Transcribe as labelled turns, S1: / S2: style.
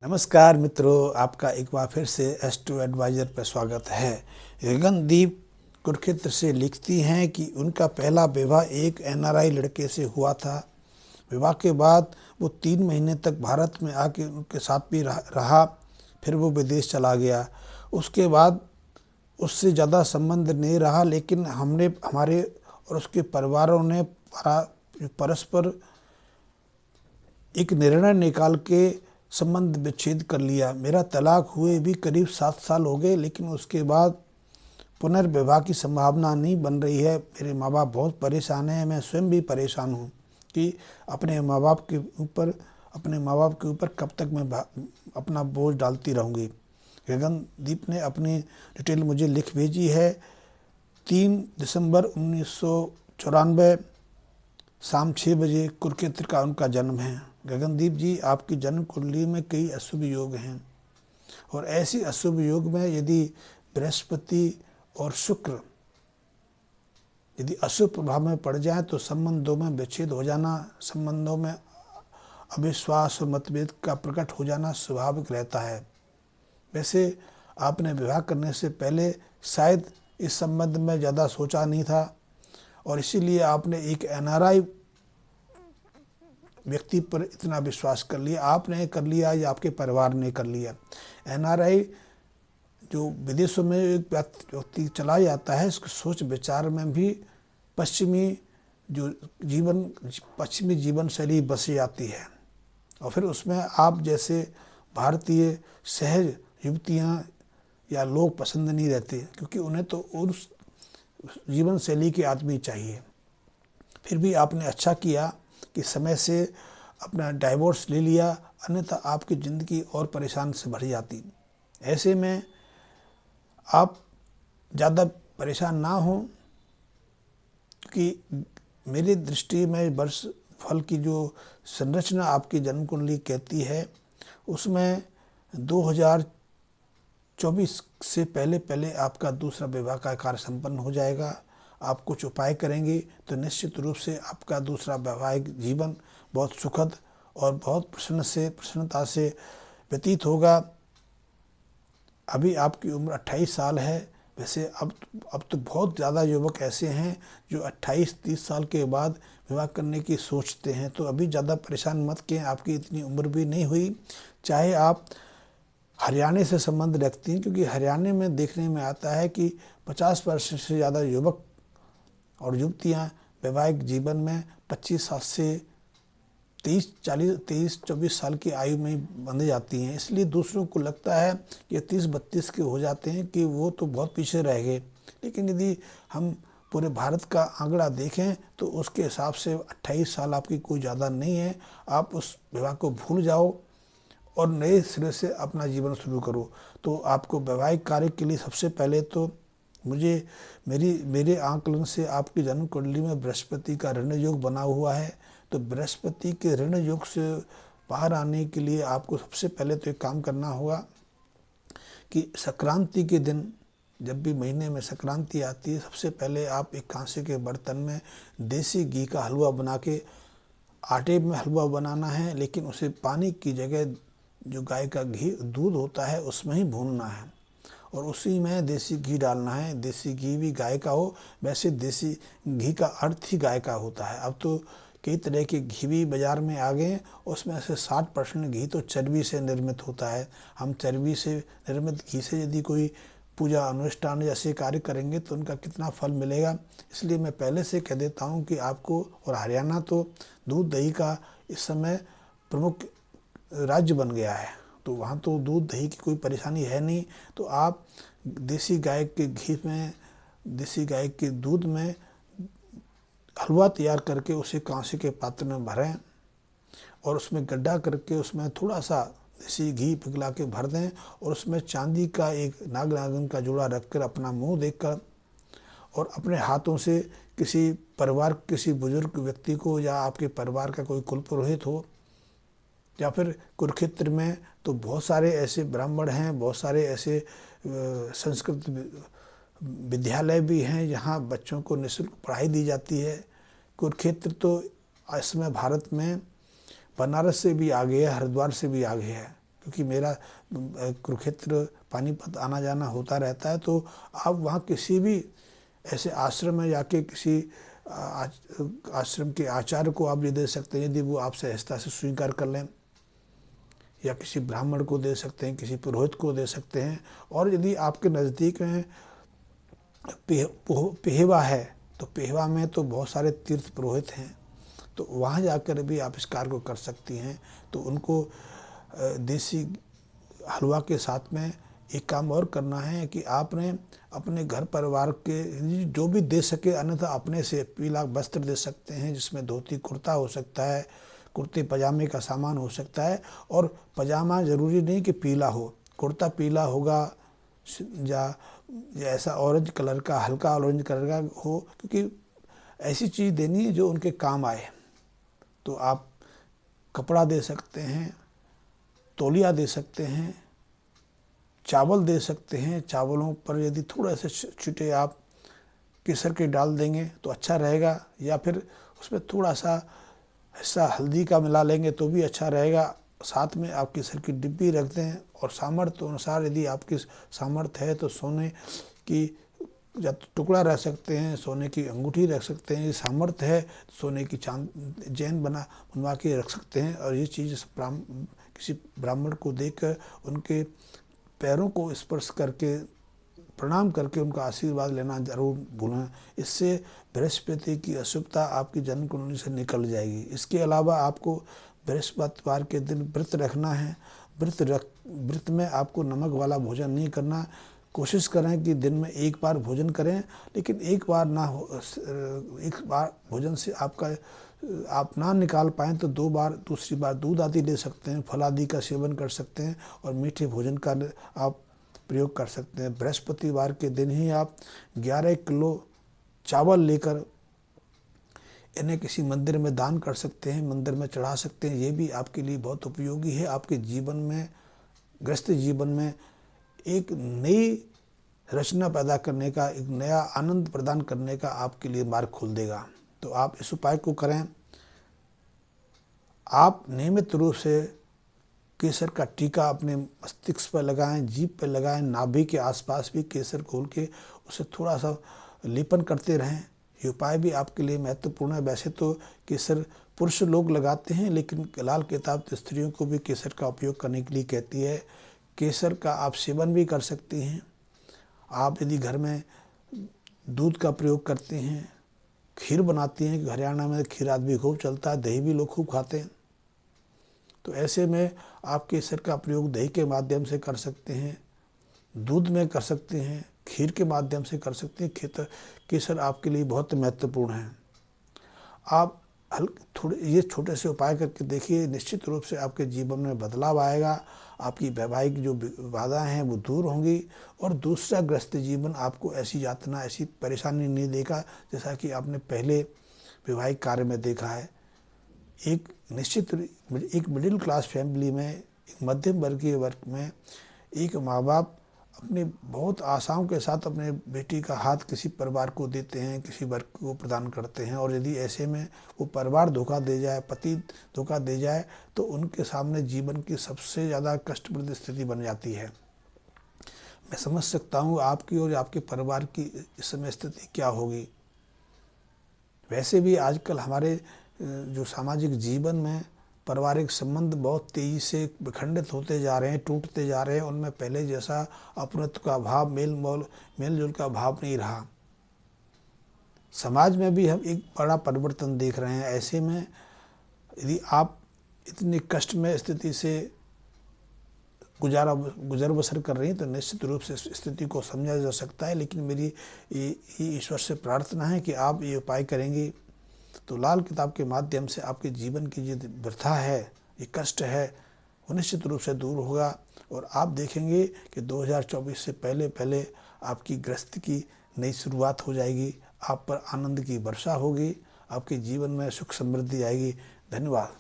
S1: नमस्कार मित्रों, आपका एक बार फिर से S2 एडवाइज़र पर स्वागत है। गगनदीप कुरुक्षेत्र से लिखती हैं कि उनका पहला विवाह एक NRI लड़के से हुआ था। विवाह के बाद वो 3 महीने तक भारत में आके उनके साथ भी रहा, फिर वो विदेश चला गया। उसके बाद उससे ज़्यादा संबंध नहीं रहा, लेकिन हमारे और उसके परिवारों ने परस्पर एक निर्णय निकाल के संबंध विच्छेद कर लिया। मेरा तलाक हुए भी करीब 7 साल हो गए, लेकिन उसके बाद पुनर्विवाह की संभावना नहीं बन रही है। मेरे माँ बाप बहुत परेशान हैं, मैं स्वयं भी परेशान हूँ कि अपने माँ बाप के ऊपर कब तक मैं अपना बोझ डालती रहूँगी। गगनदीप ने अपनी डिटेल मुझे लिख भेजी है। 3 दिसंबर 1994 शाम 6 बजे कुरुक्षेत्र का उनका जन्म है। गगनदीप जी, आपकी जन्म कुंडली में कई अशुभ योग हैं, और ऐसी अशुभ योग में यदि बृहस्पति और शुक्र यदि अशुभ प्रभाव में पड़ जाए तो संबंधों में विच्छेद हो जाना, संबंधों में अविश्वास और मतभेद का प्रकट हो जाना स्वाभाविक रहता है। वैसे आपने विवाह करने से पहले शायद इस संबंध में ज़्यादा सोचा नहीं था, और इसीलिए आपने एक NRI व्यक्ति पर इतना विश्वास कर लिया। आपने कर लिया या आपके परिवार ने कर लिया। NRI जो विदेशों में एक व्यक्ति चला जाता है, इसके सोच विचार में भी पश्चिमी जीवन शैली बस जाती है, और फिर उसमें आप जैसे भारतीय सहज युवतियाँ या लोग पसंद नहीं रहते, क्योंकि उन्हें तो उस जीवन शैली के आदमी चाहिए। फिर भी आपने अच्छा किया कि समय से अपना डाइवोर्स ले लिया, अन्यथा आपकी ज़िंदगी और परेशान से भर जाती। ऐसे में आप ज़्यादा परेशान ना हों, क्योंकि मेरी दृष्टि में वर्ष फल की जो संरचना आपकी जन्म कुंडली कहती है, उसमें 2024 से पहले आपका दूसरा विवाह का कार्य संपन्न हो जाएगा। आप कुछ उपाय करेंगे तो निश्चित रूप से आपका दूसरा वैवाहिक जीवन बहुत सुखद और बहुत प्रसन्नता से व्यतीत होगा। अभी आपकी उम्र 28 साल है। वैसे अब तो बहुत ज़्यादा युवक ऐसे हैं जो 28-30 साल के बाद विवाह करने की सोचते हैं, तो अभी ज़्यादा परेशान मत किए, आपकी इतनी उम्र भी नहीं हुई। चाहे आप हरियाणा से संबंध रखती हैं, क्योंकि हरियाणा में देखने में आता है कि 50 वर्ष से ज़्यादा युवक और युवतियाँ वैवाहिक जीवन में 25 साल से 23-24 साल की आयु में बंध जाती हैं। इसलिए दूसरों को लगता है कि 30-32 के हो जाते हैं कि वो तो बहुत पीछे रह गए, लेकिन यदि हम पूरे भारत का आंकड़ा देखें तो उसके हिसाब से 28 साल आपकी कोई ज़्यादा नहीं है। आप उस विवाह को भूल जाओ और नए सिरे से अपना जीवन शुरू करो। तो आपको वैवाहिक कार्य के लिए सबसे पहले तो मेरे आंकलन से आपकी जन्म कुंडली में बृहस्पति का ऋण योग बना हुआ है। तो बृहस्पति के ऋण योग से बाहर आने के लिए आपको सबसे पहले तो एक काम करना होगा कि संक्रांति के दिन, जब भी महीने में संक्रांति आती है, सबसे पहले आप एक कांसे के बर्तन में देसी घी का हलवा बना के, आटे में हलवा बनाना है, लेकिन उसे पानी की जगह जो गाय का घी दूध होता है उसमें ही भूनना है, और उसी में देसी घी डालना है। देसी घी भी गाय का हो, वैसे देसी घी का अर्थ ही गाय का होता है। अब तो कई तरह के घी भी बाज़ार में आ गए, उसमें से 60% घी तो चर्बी से निर्मित होता है। हम चर्बी से निर्मित घी से यदि कोई पूजा अनुष्ठान जैसे कार्य करेंगे तो उनका कितना फल मिलेगा। इसलिए मैं पहले से कह देता हूँ कि आपको, और हरियाणा तो दूध दही का इस समय प्रमुख राज्य बन गया है, तो वहाँ तो दूध दही की कोई परेशानी है नहीं। तो आप देसी गाय के दूध में हलवा तैयार करके उसे कांसे के पात्र में भरें, और उसमें गड्ढा करके उसमें थोड़ा सा देसी घी पिघला के भर दें, और उसमें चांदी का एक नागनागिन का जोड़ा रखकर अपना मुंह देखकर और अपने हाथों से किसी बुजुर्ग व्यक्ति को, या आपके परिवार का कोई कुल पुरोहित हो, या फिर कुरुक्षेत्र में तो बहुत सारे ऐसे ब्राह्मण हैं, बहुत सारे ऐसे संस्कृत विद्यालय भी हैं जहाँ बच्चों को निःशुल्क पढ़ाई दी जाती है। कुरुक्षेत्र तो इसमें भारत में बनारस से भी आगे है, हरिद्वार से भी आगे है। क्योंकि मेरा कुरुक्षेत्र पानीपत आना जाना होता रहता है, तो आप वहाँ किसी भी ऐसे आश्रम में जाके किसी आश्रम के आचार्य को आप ये दे सकते हैं, यदि वो आप सहजता से स्वीकार कर लें, या किसी ब्राह्मण को दे सकते हैं, किसी पुरोहित को दे सकते हैं। और यदि आपके नज़दीक में पेहवा है तो पेहवा में तो बहुत सारे तीर्थ पुरोहित हैं, तो वहाँ जाकर भी आप इस कार्य को कर सकती हैं। तो उनको देसी हलवा के साथ में एक काम और करना है कि आपने अपने घर परिवार के जो भी दे सके, अन्यथा अपने से पीला वस्त्र दे सकते हैं, जिसमें धोती कुर्ता हो सकता है, कुर्ते पजामे का सामान हो सकता है। और पजामा ज़रूरी नहीं कि पीला हो, कुर्ता पीला होगा या ऐसा ऑरेंज कलर का, हल्का ऑरेंज कलर का हो, क्योंकि ऐसी चीज़ देनी है जो उनके काम आए। तो आप कपड़ा दे सकते हैं, तौलिया दे सकते हैं, चावल दे सकते हैं। चावलों पर यदि थोड़ा से छींटे आप केसर के डाल देंगे तो अच्छा रहेगा, या फिर उसमें थोड़ा सा हिस्सा हल्दी का मिला लेंगे तो भी अच्छा रहेगा। साथ में आप केसर की डिब्बी रख दें, और सामर्थ्य अनुसार यदि आपकी सामर्थ्य है तो सोने की या तो टुकड़ा रख सकते हैं, सोने की अंगूठी रख सकते हैं। ये सामर्थ्य है सोने की चैन बनवा के रख सकते हैं। और ये चीज़ किसी ब्राह्मण को देकर उनके पैरों को स्पर्श करके प्रणाम करके उनका आशीर्वाद लेना जरूर भूलें। इससे बृहस्पति की अशुभता आपकी जन्म कुंडली से निकल जाएगी। इसके अलावा आपको बृहस्पतिवार के दिन व्रत रखना है। व्रत में आपको नमक वाला भोजन नहीं करना। कोशिश करें कि दिन में एक बार भोजन करें, लेकिन एक बार ना हो, एक बार भोजन से आप ना निकाल पाएँ तो 2 बार, दूसरी बार दूध आदि ले सकते हैं, फल आदि का सेवन कर सकते हैं, और मीठे भोजन का आप प्रयोग कर सकते हैं। बृहस्पतिवार के दिन ही आप 11 किलो चावल लेकर इन्हें किसी मंदिर में दान कर सकते हैं, मंदिर में चढ़ा सकते हैं। ये भी आपके लिए बहुत उपयोगी है। आपके जीवन में, गृहस्थ जीवन में एक नई रचना पैदा करने का, एक नया आनंद प्रदान करने का आपके लिए मार्ग खोल देगा। तो आप इस उपाय को करें। आप नियमित रूप से केसर का टीका अपने मस्तिष्क पर लगाएं, जीभ पर लगाएं, नाभि के आसपास भी केसर घोल के उसे थोड़ा सा लेपन करते रहें। ये उपाय भी आपके लिए महत्वपूर्ण है। वैसे तो केसर पुरुष लोग लगाते हैं, लेकिन लाल किताब तो स्त्रियों को भी केसर का उपयोग करने के लिए कहती है। केसर का आप सेवन भी कर सकती हैं। आप यदि घर में दूध का प्रयोग करते हैं, खीर बनाती हैं, हरियाणा में खीर आदि खूब चलता है, दही भी लोग खूब खाते हैं, तो ऐसे में आप केसर का प्रयोग दही के माध्यम से कर सकते हैं, दूध में कर सकते हैं, खीर के माध्यम से कर सकते हैं। केसर आपके लिए बहुत महत्वपूर्ण है। आप थोड़े ये छोटे से उपाय करके देखिए, निश्चित रूप से आपके जीवन में बदलाव आएगा। आपकी वैवाहिक जो बाधाएं हैं वो दूर होंगी, और दूसरा ग्रस्त जीवन आपको ऐसी यातना, ऐसी परेशानी नहीं देगा जैसा कि आपने पहले वैवाहिक कार्य में देखा है। एक मिडिल क्लास फैमिली में, एक मध्यम वर्गीय वर्ग में एक माँ बाप अपनी बहुत आशाओं के साथ अपने बेटी का हाथ किसी परिवार को देते हैं, किसी वर्ग को प्रदान करते हैं, और यदि ऐसे में वो परिवार धोखा दे जाए, पति धोखा दे जाए, तो उनके सामने जीवन की सबसे ज़्यादा कष्टप्रद स्थिति बन जाती है। मैं समझ सकता हूँ आपकी और आपके परिवार की इस समय स्थिति क्या होगी। वैसे भी आजकल हमारे जो सामाजिक जीवन में पारिवारिक संबंध बहुत तेज़ी से विखंडित होते जा रहे हैं, टूटते जा रहे हैं। उनमें पहले जैसा अपनत्व का भाव, मेल जोल का भाव नहीं रहा। समाज में भी हम एक बड़ा परिवर्तन देख रहे हैं। ऐसे में यदि आप इतनी कष्ट में स्थिति से गुजर बसर कर रही हैं, तो निश्चित रूप से स्थिति को समझा जा सकता है। लेकिन मेरी ईश्वर से प्रार्थना है कि आप ये उपाय करेंगे तो लाल किताब के माध्यम से आपके जीवन की जो व्यथा है, ये कष्ट है, वो निश्चित रूप से दूर होगा। और आप देखेंगे कि 2024 से पहले आपकी गृहस्थी की नई शुरुआत हो जाएगी। आप पर आनंद की वर्षा होगी, आपके जीवन में सुख समृद्धि आएगी। धन्यवाद।